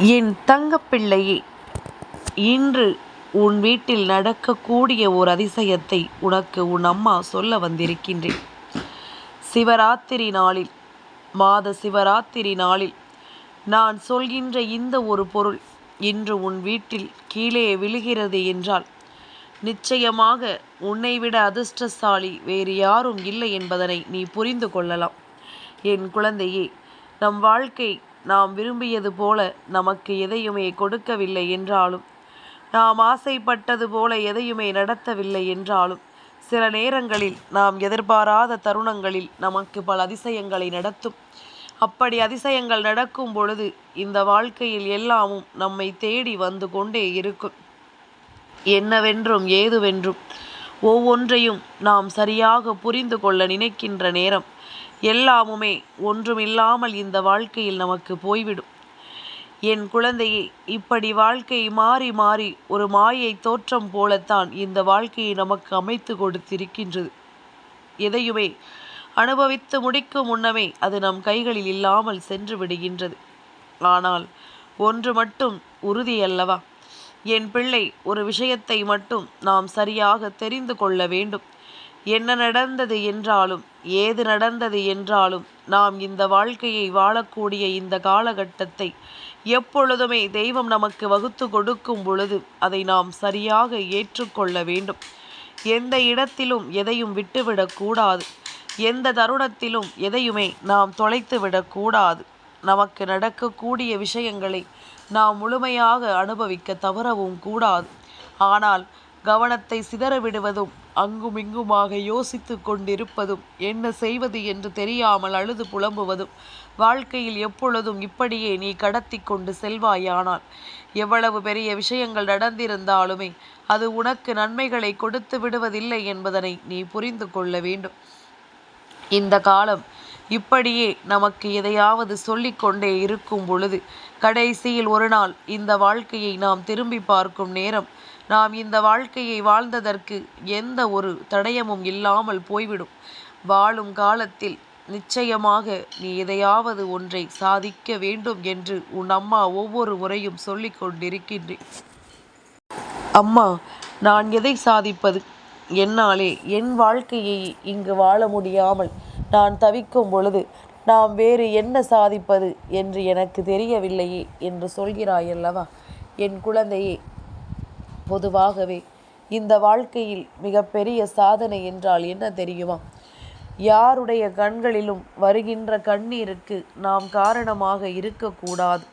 என் தங்கப்பிள்ளையே, இன்று உன் வீட்டில் நடக்கக்கூடிய ஓர் அதிசயத்தை உனக்கு உன் அம்மா சொல்ல வந்திருக்கின்றேன். சிவராத்திரி நாளில், மாத சிவராத்திரி நாளில் நான் சொல்கின்ற இந்த ஒரு பொருள் இன்று உன் வீட்டில் கீழே விழுகிறது என்றால், நிச்சயமாக உன்னை விட அதிர்ஷ்டசாலி வேறு யாரும் இல்லை என்பதனை நீ புரிந்து கொள்ளலாம். என் குழந்தையே, நம் வாழ்க்கை நாம் விரும்பியது போல நமக்கு எதையுமே கொடுக்கவில்லை என்றாலும், நாம் ஆசைப்பட்டது போல எதையுமே நடத்தவில்லை என்றாலும், சில நேரங்களில் நாம் எதிர்பாராத தருணங்களில் நமக்கு பல அதிசயங்களை நடத்தும். அப்படி அதிசயங்கள் நடக்கும் பொழுது இந்த வாழ்க்கையில் எல்லாமும் நம்மை தேடி வந்து கொண்டே இருக்கும். என்னவென்றும் ஏதுவென்றும் ஒவ்வொன்றையும் நாம் சரியாக புரிந்து கொள்ள நினைக்கின்ற நேரம் எல்லாமுமே ஒன்றுமில்லாமல் இந்த வாழ்க்கையில் நமக்கு போய்விடும். என் குழந்தையே, இப்படி வாழ்க்கை மாறி மாறி ஒரு மாயை தோற்றம் போலத்தான் இந்த வாழ்க்கையை நமக்கு அமைத்து கொடுத்திருக்கின்றது. எதையுமே அனுபவித்து முடிக்கும் முன்னமே அது நம் கைகளில் இல்லாமல் சென்று விடுகின்றது. ஆனால் ஒன்று மட்டும் உறுதி அல்லவா என் பிள்ளை, ஒரு விஷயத்தை மட்டும் நாம் சரியாக தெரிந்து கொள்ள வேண்டும். என்ன நடந்தது என்றாலும், ஏது நடந்தது என்றாலும், நாம் இந்த வாழ்க்கையை வாழக்கூடிய இந்த காலகட்டத்தை எப்பொழுதுமே தெய்வம் நமக்கு வகுத்து கொடுக்கும் பொழுது அதை நாம் சரியாக ஏற்றுக்கொள்ள வேண்டும். எந்த இடத்திலும் எதையும் விட்டுவிடக்கூடாது. எந்த தருணத்திலும் எதையுமே நாம் தொலைத்து விடக்கூடாது. நமக்கு நடக்கக்கூடிய விஷயங்களை நாம் முழுமையாக அனுபவிக்க தவறவும் கூடாது. ஆனால் கவனத்தை சிதறவிடுவதும், அங்குமிங்குமாக யோசித்து கொண்டிருப்பதும், என்ன செய்வது என்று தெரியாமல் அழுது புலம்புவதும் வாழ்க்கையில் எப்பொழுதும் இப்படியே நீ கடத்தி கொண்டு செல்வாயானால், எவ்வளவு பெரிய விஷயங்கள் நடந்திருந்தாலுமே அது உனக்கு நன்மைகளை கொடுத்து விடுவதில்லை என்பதனை நீ புரிந்து கொள்ள வேண்டும். இந்த காலம் இப்படியே நமக்கு எதையாவது சொல்லிக்கொண்டே இருக்கும் பொழுது, கடைசியில் ஒரு நாள் இந்த வாழ்க்கையை நாம் திரும்பி பார்க்கும் நேரம், நாம் இந்த வாழ்க்கையை வாழ்ந்ததற்கு எந்த ஒரு தடயமும் இல்லாமல் போய்விடும். வாழும் காலத்தில் நிச்சயமாக நீ எதையாவது ஒன்றை சாதிக்க வேண்டும் என்று உன் அம்மா ஒவ்வொரு முறையும் சொல்லிக் கொண்டிருக்கின்றேன். அம்மா, நான் எதை சாதிப்பது? என்னாலே என் வாழ்க்கையை இங்கு வாழ முடியாமல் நான் தவிக்கும் பொழுது நாம் வேறு என்ன சாதிப்பது என்று எனக்கு தெரியவில்லையே என்று சொல்கிறாயல்லவா என் குழந்தையே. பொதுவாகவே இந்த வாழ்க்கையில் மிகப்பெரிய சாதனை என்றால் என்ன தெரியுமா? யாருடைய கண்களிலும் வருகின்ற கண்ணீருக்கு நாம் காரணமாக இருக்கக்கூடாது.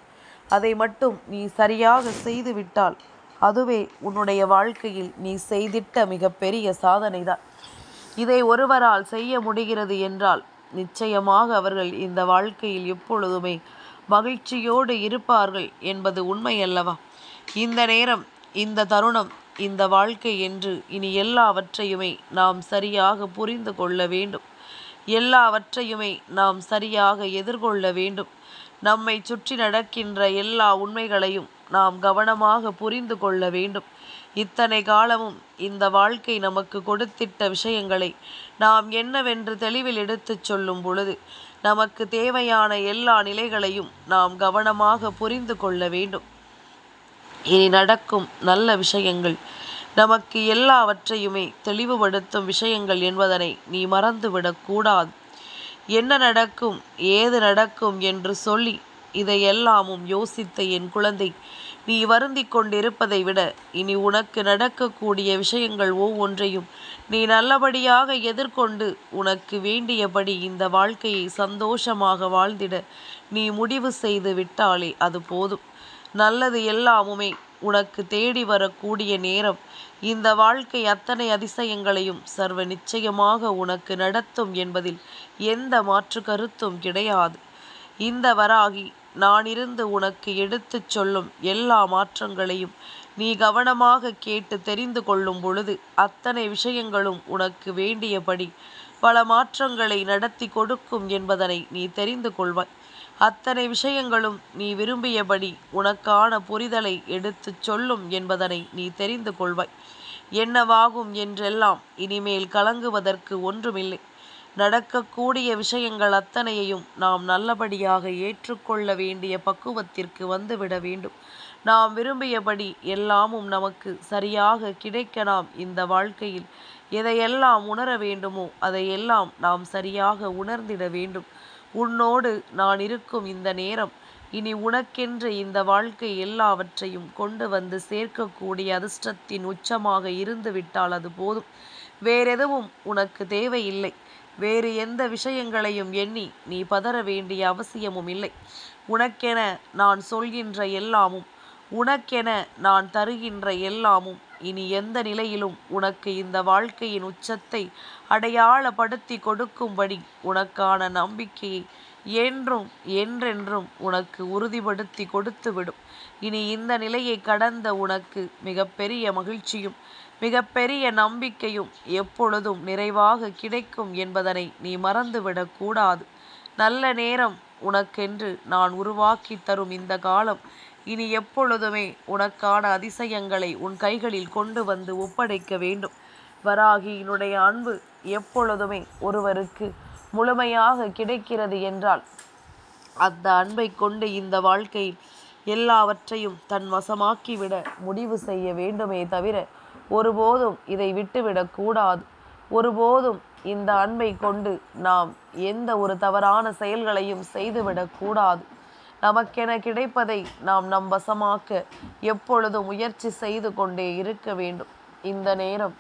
அதை மட்டும் நீ சரியாக செய்துவிட்டால் அதுவே உன்னுடைய வாழ்க்கையில் நீ செய்திட்ட மிகப்பெரிய சாதனைதான். இதை ஒருவரால் செய்ய முடிகிறது என்றால் நிச்சயமாக அவர்கள் இந்த வாழ்க்கையில் எப்பொழுதுமே மகிழ்ச்சியோடு இருப்பார்கள் என்பது உண்மையல்லவா? இந்த நேரம், இந்த தருணம், இந்த வாழ்க்கை என்று இனி எல்லாவற்றையுமே நாம் சரியாக புரிந்து கொள்ள வேண்டும். எல்லாவற்றையுமே நாம் சரியாக எதிர்கொள்ள வேண்டும். நம்மை சுற்றி நடக்கின்ற எல்லா உண்மைகளையும் நாம் கவனமாக புரிந்து கொள்ள வேண்டும். இத்தனை காலமும் இந்த வாழ்க்கை நமக்கு கொடுத்திட்ட விஷயங்களை நாம் என்னவென்று தெளிவில் எடுத்துச் சொல்லும் பொழுது, நமக்கு தேவையான எல்லா நிலைகளையும் நாம் கவனமாக புரிந்து கொள்ள வேண்டும். இனி நடக்கும் நல்ல விஷயங்கள் நமக்கு எல்லாவற்றையுமே தெளிவுபடுத்தும் விஷயங்கள் என்பதனை நீ மறந்துவிடக்கூடாது. என்ன நடக்கும், ஏது நடக்கும் என்று சொல்லி இதையெல்லாமும் யோசித்த என் குழந்தை, நீ வருந்தி கொண்டிருப்பதை விட இனி உனக்கு நடக்கக்கூடிய விஷயங்கள் ஒவ்வொன்றையும் நீ நல்லபடியாக எதிர்கொண்டு உனக்கு வேண்டியபடி இந்த வாழ்க்கையை சந்தோஷமாக வாழ்ந்திட நீ முடிவு செய்து விட்டாலே அது போதும். நல்லது எல்லாமுமே உனக்கு தேடி வரக்கூடிய நேரம் இந்த வாழ்க்கை அத்தனை அதிசயங்களையும் சர்வ நிச்சயமாக உனக்கு நடத்தும் என்பதில் எந்த மாற்று கருத்தும் கிடையாது. இந்த வராகி நான் இருந்து உனக்கு எடுத்துச் சொல்லும் எல்லா மாற்றங்களையும் நீ கவனமாக கேட்டு தெரிந்து கொள்ளும் பொழுது அத்தனை விஷயங்களும் உனக்கு வேண்டியபடி பல மாற்றங்களை நடத்தி கொடுக்கும் என்பதனை நீ தெரிந்து கொள்வாய். அத்தனை விஷயங்களும் நீ விரும்பியபடி உனக்கான புரிதலை எடுத்துச் சொல்லும் என்பதனை நீ தெரிந்து கொள்வாய். என்னவாகும் என்றெல்லாம் இனிமேல் கலங்குவதற்கு ஒன்றுமில்லை. நடக்கக்கூடிய விஷயங்கள் அத்தனையையும் நாம் நல்லபடியாக ஏற்றுக்கொள்ள வேண்டிய பக்குவத்திற்கு வந்துவிட வேண்டும். நாம் விரும்பியபடி எல்லாமும் நமக்கு சரியாக கிடைக்க நாம் இந்த வாழ்க்கையில் எதையெல்லாம் உணர வேண்டுமோ அதையெல்லாம் நாம் சரியாக உணர்ந்திட வேண்டும். உன்னோடு நான் இருக்கும் இந்த நேரம் இனி உனக்கென்று இந்த வாழ்க்கை எல்லாவற்றையும் கொண்டு வந்து சேர்க்கக்கூடிய அதிர்ஷ்டத்தின் உச்சமாக இருந்து விட்டால் அது போதும். வேறெதுவும் உனக்கு தேவையில்லை. வேறு எந்த விஷயங்களையும் எண்ணி நீ பதற வேண்டிய அவசியமும் இல்லை. உனக்கென நான் சொல்கின்ற எல்லாமும், உனக்கென நான் தருகின்ற எல்லாமும் இனி எந்த நிலையிலும் உனக்கு இந்த வாழ்க்கையின் உச்சத்தை அடையாளப்படுத்தி கொடுக்கும்படி உனக்கான நம்பிக்கையை என்றும் என்றென்றும் உனக்கு உறுதிப்படுத்தி கொடுத்துவிடும். இனி இந்த நிலையை கடந்த உனக்கு மிகப்பெரிய மகிழ்ச்சியும் மிகப்பெரிய நம்பிக்கையும் எப்பொழுதும் நிறைவாக கிடைக்கும் என்பதனை நீ மறந்துவிடக்கூடாது. நல்ல நேரம் உனக்கென்று நான் உருவாக்கி தரும் இந்த காலம் இனி எப்பொழுதுமே உனக்கான அதிசயங்களை உன் கைகளில் கொண்டு வந்து ஒப்படைக்க வேண்டும். வராகியினுடைய அன்பு எப்பொழுதுமே ஒருவருக்கு முழுமையாக கிடைக்கிறது என்றால் அந்த அன்பை கொண்டு இந்த வாழ்க்கையில் எல்லாவற்றையும் தன் வசமாக்கிவிட முடிவு செய்ய வேண்டுமே தவிர ஒருபோதும் இதை விட்டுவிடக்கூடாது. ஒருபோதும் இந்த அன்பை கொண்டு நாம் எந்த ஒரு தவறான செயல்களையும் செய்துவிடக்கூடாது. நமக்கென கிடைப்பதை நாம் நம் வசமாக்க எப்பொழுதும் முயற்சி செய்து கொண்டே இருக்க வேண்டும். இந்த நேரம்,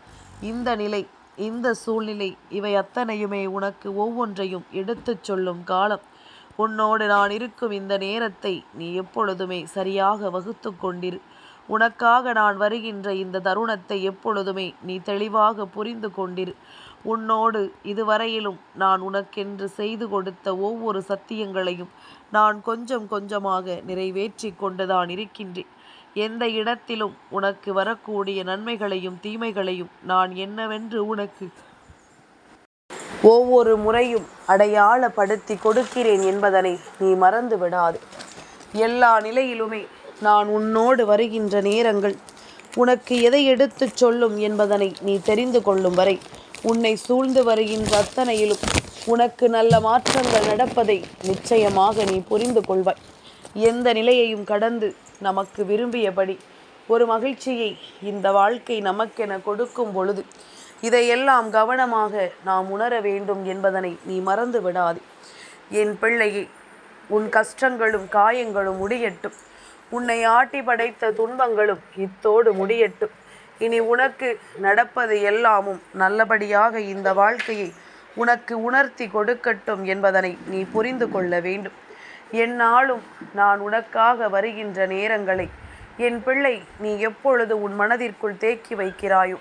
இந்த நிலை, இந்த சூழ்நிலை இவை அத்தனையுமே உனக்கு ஒவ்வொன்றையும் எடுத்துச் சொல்லும் காலம். உன்னோடு நான் இருக்கும் இந்த நேரத்தை நீ எப்பொழுதுமே சரியாக வகுத்து கொண்டிரு. உனக்காக நான் வருகின்ற இந்த தருணத்தை எப்பொழுதுமே நீ தெளிவாக புரிந்து கொண்டிரு. உன்னோடு இதுவரையிலும் நான் உனக்கென்று செய்து கொடுத்த ஒவ்வொரு சத்தியங்களையும் நான் கொஞ்சம் கொஞ்சமாக நிறைவேற்றி கொண்டுதான் இருக்கின்றேன். எந்த இடத்திலும் உனக்கு வரக்கூடிய நன்மைகளையும் தீமைகளையும் நான் என்னவென்று உனக்கு ஒவ்வொரு முறையும் அடையாளப்படுத்தி கொடுக்கிறேன் என்பதனை நீ மறந்து விடாது. எல்லா நிலையிலுமே நான் உன்னோடு வருகின்ற நேரங்கள் உனக்கு எதை எடுத்துச் சொல்லும் என்பதனை நீ தெரிந்து கொள்ளும் வரை உன்னை சூழ்ந்து வருகின்ற அத்தனையிலும் உனக்கு நல்ல மாற்றங்கள் நடப்பதை நிச்சயமாக நீ புரிந்து கொள்வாய். எந்த நிலையையும் கடந்து நமக்கு விரும்பியபடி ஒரு மகிழ்ச்சியை இந்த வாழ்க்கை நமக்கென கொடுக்கும் பொழுது இதையெல்லாம் கவனமாக நாம் உணர வேண்டும் என்பதனை நீ மறந்து விடாதே. என் பிள்ளையே, உன் கஷ்டங்களும் காயங்களும் முடியட்டும். உன்னை ஆட்டி படைத்த துன்பங்களும் இத்தோடு முடியட்டும். இனி உனக்கு நடப்பது எல்லாமும் நல்லபடியாக இந்த வாழ்க்கையை உனக்கு உணர்த்தி கொடுக்கட்டும் என்பதனை நீ புரிந்து கொள்ள வேண்டும். எந்நாளும் நான் உனக்காக வருகின்ற நேரங்களை என் பிள்ளை நீ எப்பொழுது உன் மனதிற்குள் தேக்கி வைக்கிறாயோ,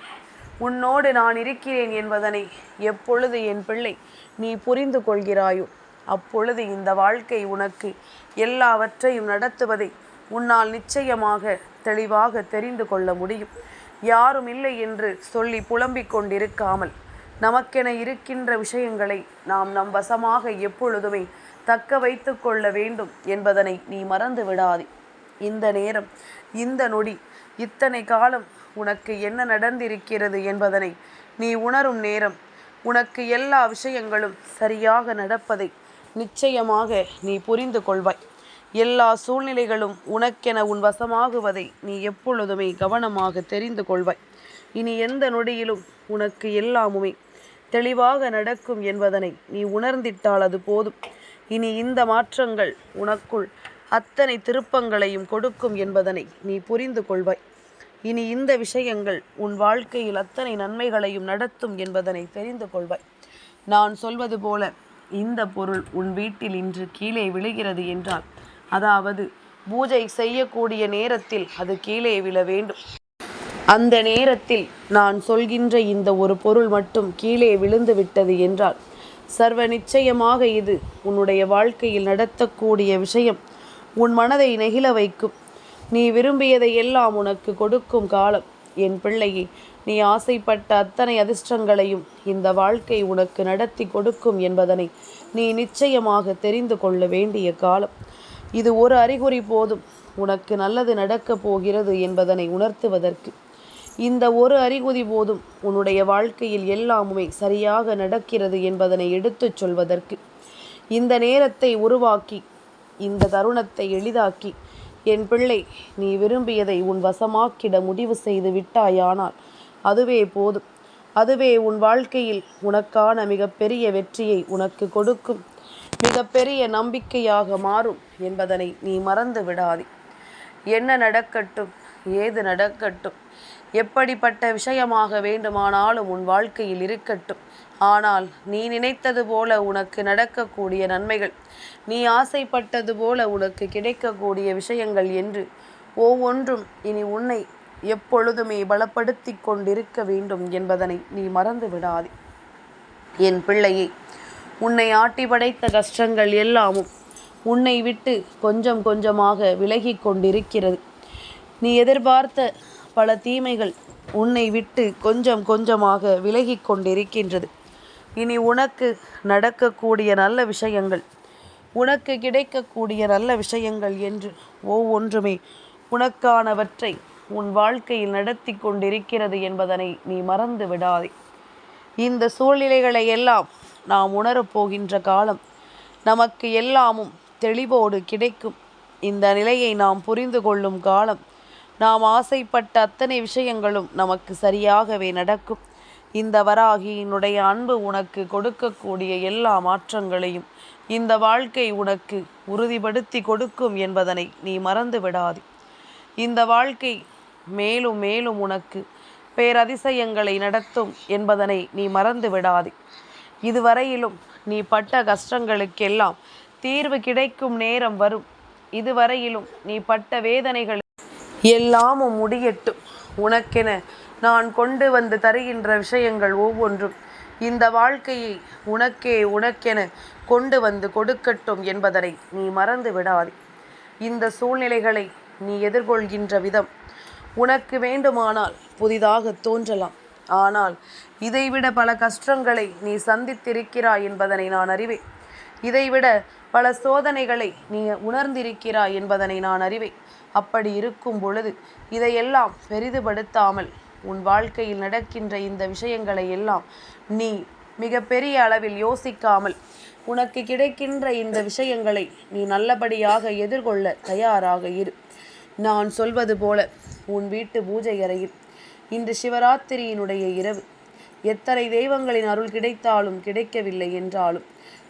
உன்னோடு நான் இருக்கிறேன் என்பதனை எப்பொழுது என் பிள்ளை நீ புரிந்து கொள்கிறாயோ, அப்பொழுது இந்த வாழ்க்கை உனக்கு எல்லாவற்றையும் நடத்துவதை உன்னால் நிச்சயமாக தெளிவாக தெரிந்து கொள்ள முடியும். யாரும் இல்லை என்று சொல்லி புலம்பிக் கொண்டிருக்காமல் நமக்கென இருக்கின்ற விஷயங்களை நாம் நம் வசமாக எப்பொழுதுமே தக்க வைத்து கொள்ள வேண்டும் என்பதனை நீ மறந்து விடாதே. இந்த நேரம், இந்த நொடி, இத்தனை காலம் உனக்கு என்ன நடந்திருக்கிறது என்பதனை நீ உணரும் நேரம், உனக்கு எல்லா விஷயங்களும் சரியாக நடப்பதை நிச்சயமாக நீ புரிந்து கொள்வாய். எல்லா சூழ்நிலைகளும் உனக்கென உன் வசமாகுவதை நீ எப்பொழுதுமே கவனமாக தெரிந்து கொள்வாய். இனி எந்த நொடியிலும் உனக்கு எல்லாமுமே தெளிவாக நடக்கும் என்பதனை நீ உணர்ந்திட்டால் அது போதும். இனி இந்த மாற்றங்கள் உனக்குள் அத்தனை திருப்பங்களையும் கொடுக்கும் என்பதனை நீ புரிந்து கொள்வாய். இனி இந்த விஷயங்கள் உன் வாழ்க்கையில் அத்தனை நன்மைகளையும் நடத்தும் என்பதனை தெரிந்து கொள்வாய். நான் சொல்வது போல இந்த பொருள் உன் வீட்டில் இன்று கீழே விழுகிறது என்றால், அதாவது பூஜை செய்யக்கூடிய நேரத்தில் அது கீழே விழ வேண்டும். அந்த நேரத்தில் நான் சொல்கின்ற இந்த ஒரு பொருள் மட்டும் கீழே விழுந்து விட்டது என்றால், சர்வ நிச்சயமாக இது உன்னுடைய வாழ்க்கையில் நடத்தக்கூடிய விஷயம் உன் மனதை நெகிழ வைக்கும். நீ விரும்பியதை எல்லாம் உனக்கு கொடுக்கும் காலம். என் பிள்ளையே, நீ ஆசைப்பட்ட அத்தனை அதிர்ஷ்டங்களையும் இந்த வாழ்க்கை உனக்கு நடத்தி கொடுக்கும் என்பதனை நீ நிச்சயமாக தெரிந்து கொள்ள வேண்டிய காலம். இது ஒரு அறிகுறி போதும் உனக்கு நல்லது நடக்கப் போகிறது என்பதனை உணர்த்துவதற்கு. இந்த ஒரு அறிகுறி போதும் உன்னுடைய வாழ்க்கையில் எல்லாமுமே சரியாக நடக்கிறது என்பதனை எடுத்துச் சொல்வதற்கு. இந்த நேரத்தை உருவாக்கி, இந்த தருணத்தை எளிதாக்கி, என் பிள்ளை, நீ விரும்பியதை உன் வசமாக்கிட முடிவு செய்து விட்டாயானால் அதுவே போதும். அதுவே உன் வாழ்க்கையில் உனக்கான மிகப்பெரிய வெற்றியை உனக்கு கொடுக்கும், மிகப்பெரிய நம்பிக்கையாக மாறும் என்பதனை நீ மறந்து விடாதே. என்ன நடக்கட்டும், ஏது நடக்கட்டும், எப்படிப்பட்ட விஷயமாக வேண்டுமானாலும் உன் வாழ்க்கையில் இருக்கட்டும், ஆனால் நீ நினைத்தது போல உனக்கு நடக்கக்கூடிய நன்மைகள், நீ ஆசைப்பட்டது போல உனக்கு கிடைக்கக்கூடிய விஷயங்கள் என்று ஒவ்வொன்றும் இனி உன்னை எப்பொழுதுமே பலப்படுத்தி கொண்டிருக்க வேண்டும் என்பதனை நீ மறந்து விடாதே. என் பிள்ளையே, உன்னை ஆட்டி படைத்த கஷ்டங்கள் எல்லாமும் உன்னை விட்டு கொஞ்சம் கொஞ்சமாக விலகி கொண்டிருக்கிறது. நீ எதிர்பார்த்த பல தீமைகள் உன்னை விட்டு கொஞ்சம் கொஞ்சமாக விலகி கொண்டிருக்கின்றது. இனி உனக்கு நடக்கக்கூடிய நல்ல விஷயங்கள், உனக்கு கிடைக்கக்கூடிய நல்ல விஷயங்கள் என்று ஒவ்வொன்றுமே உனக்கானவற்றை உன் வாழ்க்கையில் நடத்தி கொண்டிருக்கிறது என்பதனை நீ மறந்து விடாதே. இந்த சூழ்நிலைகளை எல்லாம் நாம் உணரப்போகின்ற காலம், நமக்கு எல்லாமும் தெளிவோடு கிடைக்கும். இந்த நிலையை நாம் புரிந்து கொள்ளும் காலம், நாம் ஆசைப்பட்ட அத்தனை விஷயங்களும் நமக்கு சரியாகவே நடக்கும். இந்த வராகியினுடைய அன்பு உனக்கு கொடுக்கக்கூடிய எல்லா மாற்றங்களையும் இந்த வாழ்க்கை உனக்கு உறுதிப்படுத்தி கொடுக்கும் என்பதனை நீ மறந்து விடாதே. இந்த வாழ்க்கை மேலும் மேலும் உனக்கு பேரதிசயங்களை நடத்தும் என்பதனை நீ மறந்து விடாதே. இதுவரையிலும் நீ பட்ட கஷ்டங்களுக்கெல்லாம் தீர்வு கிடைக்கும் நேரம் வரும். இதுவரையிலும் நீ பட்ட வேதனைகள் எல்லாமும் முடியட்டும். உனக்கென நான் கொண்டு வந்து தருகின்ற விஷயங்கள் ஒவ்வொன்றும் இந்த வாழ்க்கையை உனக்கென கொண்டு வந்து கொடுக்கட்டும் என்பதனை நீ மறந்து விடாதே. இந்த சூழ்நிலைகளை நீ எதிர்கொள்கின்ற விதம் உனக்கு வேண்டுமானால் புதிதாக தோன்றலாம். ஆனால் இதைவிட பல கஷ்டங்களை நீ சந்தித்திருக்கிறாய் என்பதனை நான் அறிவேன். இதைவிட பல சோதனைகளை நீ உணர்ந்திருக்கிறாய் என்பதனை நான் அறிவேன். அப்படி இருக்கும் பொழுது இதையெல்லாம் பெரிதுபடுத்தாமல் உன் வாழ்க்கையில் நடக்கின்ற இந்த விஷயங்களை எல்லாம் நீ மிக பெரிய அளவில் யோசிக்காமல் உனக்கு கிடைக்கின்ற இந்த விஷயங்களை நீ நல்லபடியாக எதிர்கொள்ள தயாராக இரு. நான் சொல்வது போல உன் வீட்டு பூஜை அறையில் இன்று சிவராத்திரியினுடைய இரவு எத்தனை தெய்வங்களின் அருள் கிடைத்தாலும் கிடைக்கவில்லை என்றாலும்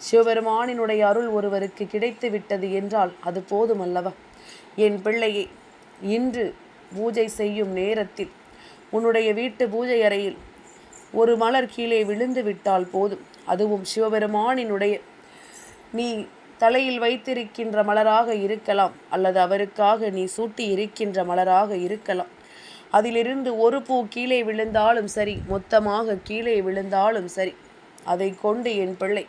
சிவபெருமானினுடைய அருள் ஒருவருக்கு கிடைத்து விட்டது என்றால் அது போதுமல்லவா? என் பிள்ளையே, இன்று பூஜை செய்யும் நேரத்தில் உன்னுடைய வீட்டு பூஜை அறையில் ஒரு மலர் கீழே விழுந்து விட்டால் போதும். அதுவும் சிவபெருமானினுடைய நீ தலையில் வைத்திருக்கின்ற மலராக இருக்கலாம், அல்லது அவருக்காக நீ சூட்டி இருக்கின்ற மலராக இருக்கலாம். அதிலிருந்து ஒரு பூ கீழே விழுந்தாலும் சரி, மொத்தமாக கீழே விழுந்தாலும் சரி, அதை கொண்டு என் பிள்ளை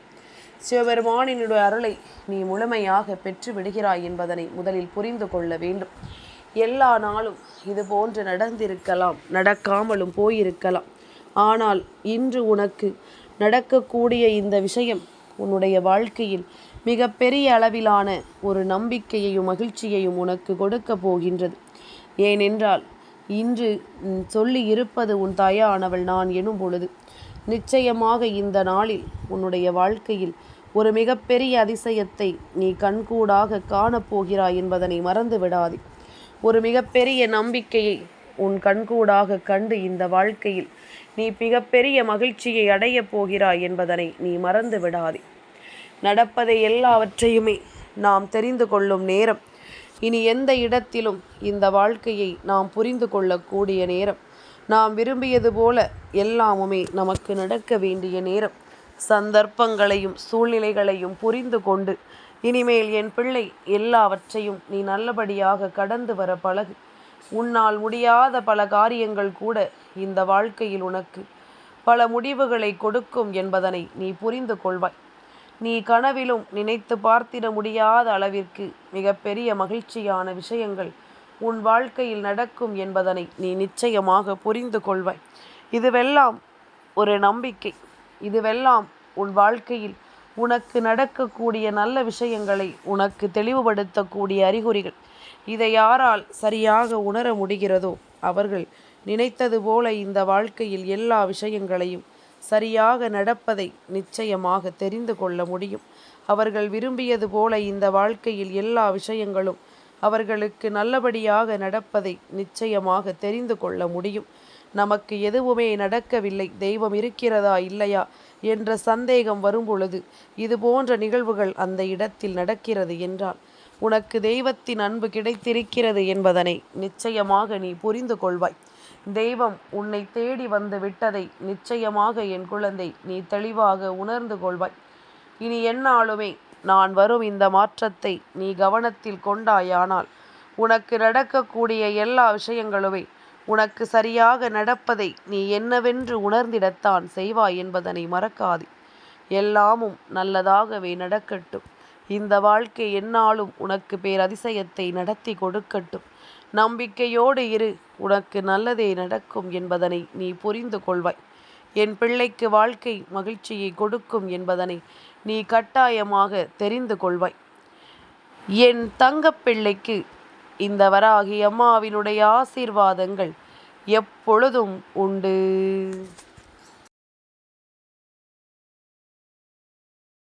சிவபெருமானினுடைய அருளை நீ முழுமையாக பெற்று விடுகிறாய் என்பதனை முதலில் புரிந்து கொள்ள வேண்டும். எல்லா நாளும் இது போன்று நடந்திருக்கலாம், நடக்காமலும் போயிருக்கலாம். ஆனால் இன்று உனக்கு நடக்கக்கூடிய இந்த விஷயம் உன்னுடைய வாழ்க்கையில் மிக பெரிய அளவிலான ஒரு நம்பிக்கையையும் மகிழ்ச்சியையும் உனக்கு கொடுக்க போகின்றது. ஏனென்றால் இன்று சொல்லி இருப்பது உன் தாயானவள் நான் எனும் பொழுது நிச்சயமாக இந்த நாளில் உன்னுடைய வாழ்க்கையில் ஒரு மிகப்பெரிய அதிசயத்தை நீ கண்கூடாக காணப்போகிறாய் என்பதனை மறந்து விடாதே. ஒரு மிகப்பெரிய நம்பிக்கையை உன் கண்கூடாக கண்டு இந்த வாழ்க்கையில் நீ மிகப்பெரிய மகிழ்ச்சியை அடையப் போகிறாய் என்பதனை நீ மறந்து விடாதே. நடப்பதை எல்லாவற்றையுமே நாம் தெரிந்து கொள்ளும் நேரம், இனி எந்த இடத்திலும் இந்த வாழ்க்கையை நாம் புரிந்து கொள்ளக்கூடிய நேரம், நாம் விரும்பியது போல எல்லாமுமே நமக்கு நடக்க வேண்டிய நேரம். சந்தர்ப்பங்களையும் சூழ்நிலைகளையும் புரிந்து கொண்டு இனிமேல் என் பிள்ளை எல்லாவற்றையும் நீ நல்லபடியாக கடந்து வர பழகு. உன்னால் முடியாத பல காரியங்கள் கூட இந்த வாழ்க்கையில் உனக்கு பல முடிவுகளை கொடுக்கும் என்பதனை நீ புரிந்து கொள்வாய். நீ கனவிலும் நினைத்து பார்த்திட முடியாத அளவிற்கு மிகப்பெரிய மகிழ்ச்சியான விஷயங்கள் உன் வாழ்க்கையில் நடக்கும் என்பதனை நீ நிச்சயமாக புரிந்து கொள்வாய். இதுவெல்லாம் ஒரு நம்பிக்கை, இதுவெல்லாம் உன் வாழ்க்கையில் உனக்கு நடக்கக்கூடிய நல்ல விஷயங்களை உனக்கு தெளிவுபடுத்தக்கூடிய அறிகுறிகள். இதை யாரால் சரியாக உணர முடிகிறதோ அவர்கள் நினைத்தது போல இந்த வாழ்க்கையில் எல்லா விஷயங்களையும் சரியாக நடப்பதை நிச்சயமாக தெரிந்து கொள்ள முடியும். அவர்கள் விரும்பியது போல இந்த வாழ்க்கையில் எல்லா விஷயங்களும் அவர்களுக்கு நல்லபடியாக நடப்பதை நிச்சயமாக தெரிந்து கொள்ள முடியும். நமக்கு எதுவுமே நடக்கவில்லை, தெய்வம் இருக்கிறதா இல்லையா என்ற சந்தேகம் வரும்பொழுது இது போன்ற நிகழ்வுகள் அந்த இடத்தில் நடக்கிறது என்றால் உனக்கு தெய்வத்தின் அன்பு கிடைத்திருக்கிறது என்பதனை நிச்சயமாக நீ புரிந்து கொள்வாய். தெய்வம் உன்னை தேடி வந்து விட்டதை நிச்சயமாக என் குழந்தை நீ தெளிவாக உணர்ந்து கொள்வாய். இனி எந்நாளுமே நான் வரும் இந்த மாற்றத்தை நீ கவனத்தில் கொண்டாயானால் உனக்கு நடக்கக்கூடிய எல்லா விஷயங்களுமே உனக்கு சரியாக நடப்பதை நீ என்னவென்று உணர்ந்திடத்தான் செய்வாய் என்பதனை மறக்காதே. எல்லாமும் நல்லதாகவே நடக்கட்டும். இந்த வாழ்க்கை எந்நாளும் உனக்கு பேரதிசயத்தை நடத்தி கொடுக்கட்டும். நம்பிக்கையோடு இரு, உனக்கு நல்லதே நடக்கும் என்பதனை நீ புரிந்து கொள்வாய். என் பிள்ளைக்கு வாழ்க்கை மகிழ்ச்சியை கொடுக்கும் என்பதனை நீ கட்டாயமாக தெரிந்து கொள்வாய். என் தங்கப்பிள்ளைக்கு இந்த வராகி அம்மாவினுடைய ஆசீர்வாதங்கள் எப்பொழுதும் உண்டு.